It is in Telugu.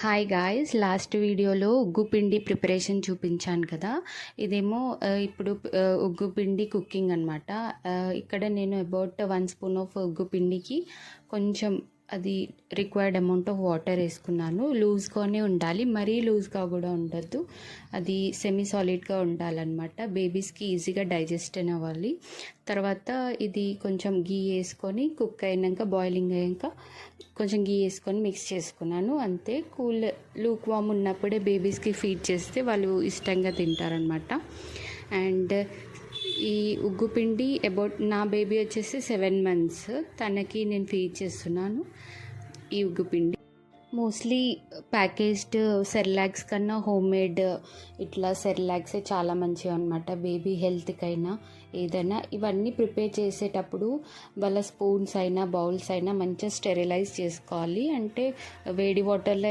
హాయ్ గాయ్స్, లాస్ట్ వీడియోలో ఉగ్గు పిండి ప్రిపరేషన్ చూపించాను కదా. ఇదేమో ఇప్పుడు ఉగ్గు పిండి కుకింగ్ అనమాట. ఇక్కడ నేను అబౌట్ 1 స్పూన్ ఆఫ్ ఉగ్గు పిండికి కొంచెం అది రిక్వైర్డ్ అమౌంట్ ఆఫ్ వాటర్ వేసుకున్నాను. లూజ్గానే ఉండాలి, మరీ లూజ్గా కూడా ఉండద్దు. అది సెమీ సాలిడ్గా ఉండాలన్నమాట. బేబీస్కి ఈజీగా డైజెస్ట్ అవ్వాలి. తర్వాత ఇది కొంచెం గీ వేసుకొని కుక్ అయినాక, బాయిలింగ్ అయ్యాక కొంచెం గీ వేసుకొని మిక్స్ చేసుకున్నాను. అంతే. లూక్ వామ్ ఉన్నప్పుడే బేబీస్కి ఫీడ్ చేస్తే వాళ్ళు ఇష్టంగా తింటారనమాట. అండ్ ఈ ఉగ్గు పిండి అబౌట్, నా బేబీ వచ్చేసి 7 months, తనకి నేను ఫీడ్ చేస్తున్నాను ఈ ఉగ్గు పిండి. మోస్ట్లీ ప్యాకేజ్డ్ సెర్లాక్స్ కన్నా హోమ్ మేడ్ ఇట్లా సెర్లాక్సే చాలా మంచిగా అనమాట బేబీ హెల్త్కైనా ఏదైనా. ఇవన్నీ ప్రిపేర్ చేసేటప్పుడు వాళ్ళ స్పూన్స్ అయినా బౌల్స్ అయినా మంచిగా స్టెరిలైజ్ చేసుకోవాలి. అంటే వేడి వాటర్లో